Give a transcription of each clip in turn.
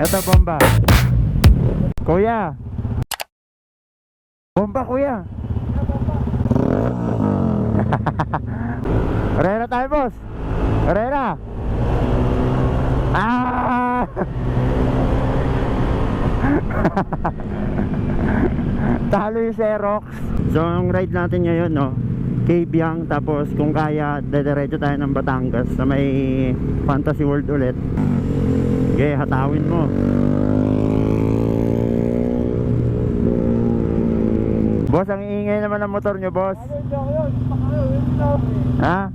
Ito bomba. Kuya. Bomba kuya. Karera tayo boss. Karera. Ah! Talo yung Xerox. So ang ride natin ngayon, no, Kabyang, tapos kung kaya dediretso tayo ng Batangas sa may Fantasy World ulit. Okay, hatawin mo. Boss, ang ingay naman ng motor nyo, boss. Ha?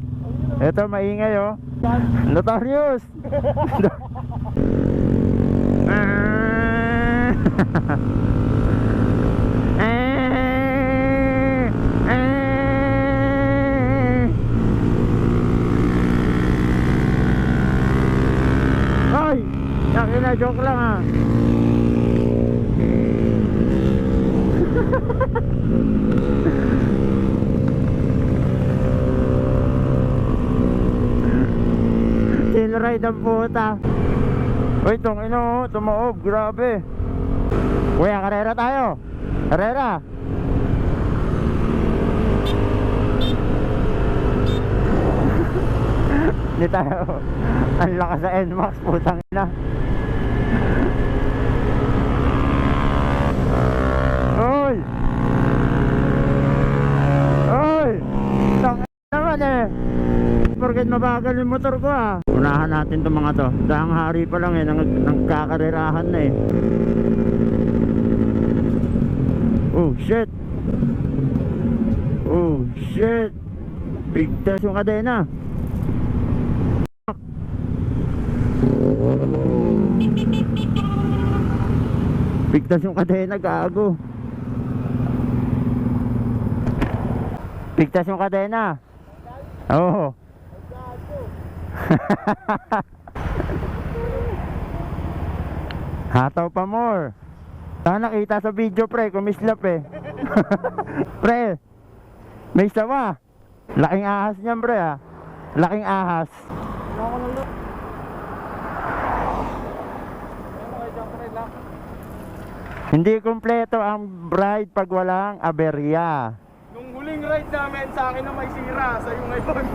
Ito, maingay, oh. Notorious. Ay, yakin na, joke lang, ha. Chill ride ang puta. Uy, itong ino, tumaob, grabe. Kuya, karera tayo. Karera. Hindi tayo. Ang lakas sa NMAX, putang ina. Uy! Uy! Tang naman eh. Porket mabagal yung motor ko, ah. Unahan natin itong mga to. Dahang hari pa lang eh, nagkakarerahan na eh. Oh shit. Oh shit. Bigtas yung kadena. Bigtas yung kadena, gago. Bigtas yung kadena. Oo. Hataw pa more. Sana nakita sa video, pre, kumislap eh. Pre, may sawa. Laking ahas niyan, pre, ah. Laking ahas. Hindi kumpleto ang ride pag walang aberya. Nung huling ride namin, sa akin na may sira, sa'yo ngayon.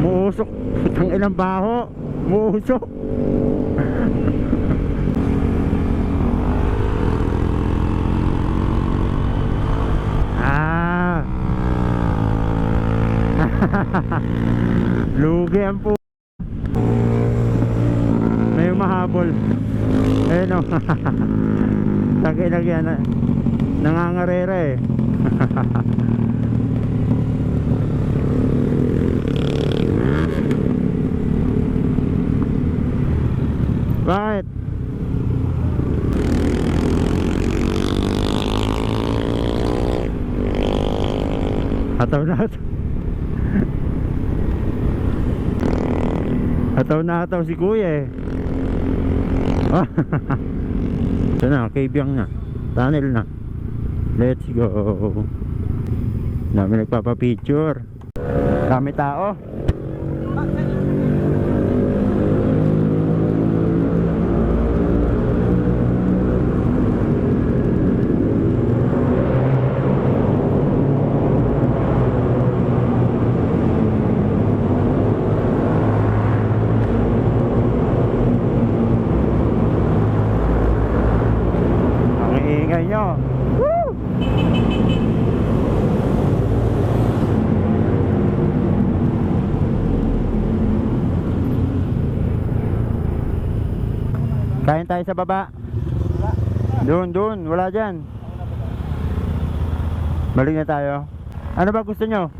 Muusok. Ang ilang baho. Muusok. Ah. Lugi ang po. May mahabol. Eh no. Lagi-lagyan na. Nangangarera eh. Bakit? Hataw na hataw. Hataw na hataw si kuya eh. Ito na, Kabyang na. Tunnel na. Let's go. Dami nagpapapicture. Dami tao. Kain tayo sa baba. Doon, wala dyan. Balik na tayo. Ano ba gusto nyo?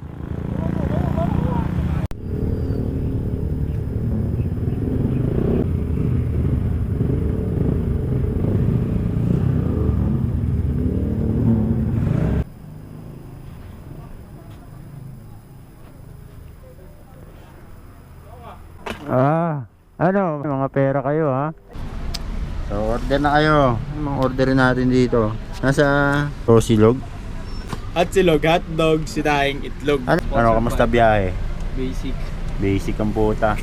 Ano? Mga pera kayo, ha? So, order na kayo. Anong orderin natin dito? Nasa Rosilog. At silog, hotdog, sitahing itlog. Ano kamusta biyahe? Basic. Basic ang puta.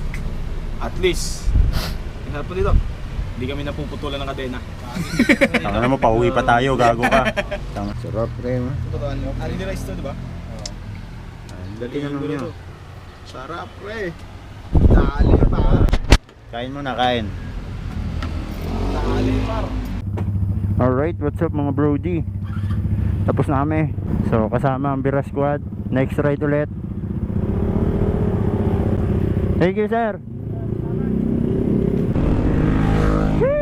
At least, ang po dito, hindi kami napuputulan ng kadena. Tanga na mo, pauwi pa tayo, gago ka. Tanga, sarap pre. Ari ni rice to, di ba? Dali naman Dito. yun. Sarap, pre. Dali, par. Kain mo na, kain. Dali, par. Alright, what's up mga brody? Tapos na kami. So kasama ang Bira Squad. Next ride ulit. Thank you sir. Woo!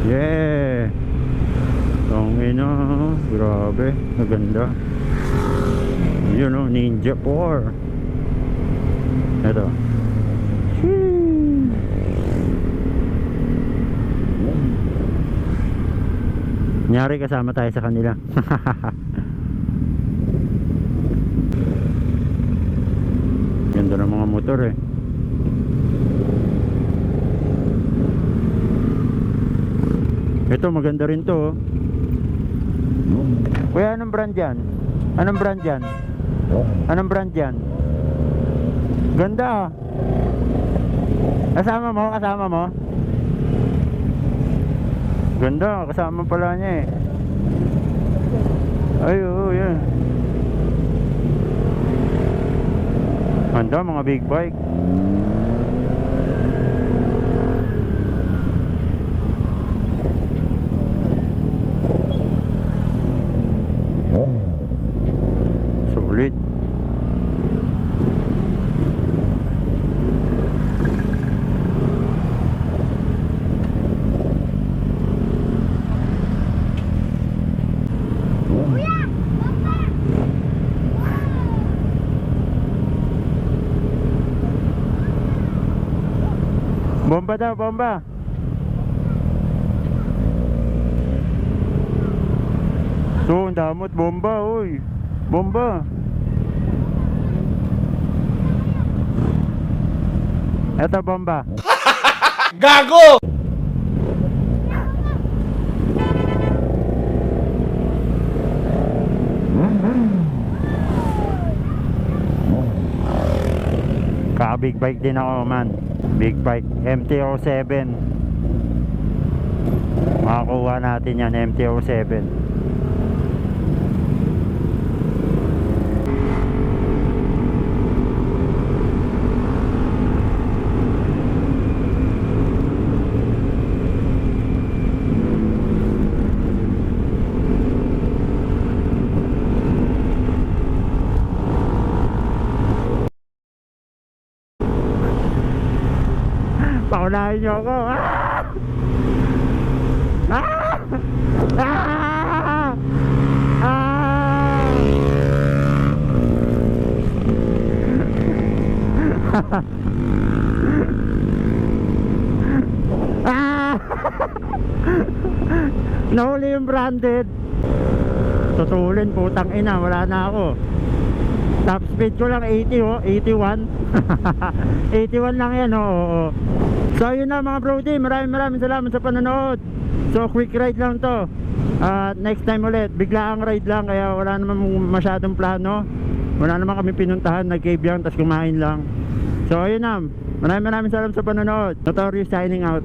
Yeah. Tangina, grabe, maganda. Yun o, Ninja 4. Ito. Nyari kasama tayo sa kanila. Ganda ng mga motor eh. Ito maganda rin to. Kuya, anong brand yan? Anong brand yan? Anong brand yan? Ganda ah. Kasama mo? Kasama mo? Ganda, kasama pala niya eh. Ay, oo, yan. Ganda, mga big bike. Sulit. Bomba daw, bomba. So, ang damot, bomba, oy. Bomba. Eto, bomba. Gago! Big bike din ako man. Big bike MT-07. Makakuha natin yan MT-07. Paunahin niyo ako. Ah! Ah! Ah! Ah! Ah! Nahuli yung branded. Tutulin, putang ina, wala na ako. Top speed ko lang 80 oh, 81. 81 lang yan oh. So yun na mga brody, maraming salamat sa panonood. So quick ride lang to. Next time ulit, biglaang ride lang, kaya wala naman masyadong plano. Wala naman kami pinuntahan, nag-cave lang, tapos kumain lang. So yun na, maraming salamat sa panonood. Notorious signing out.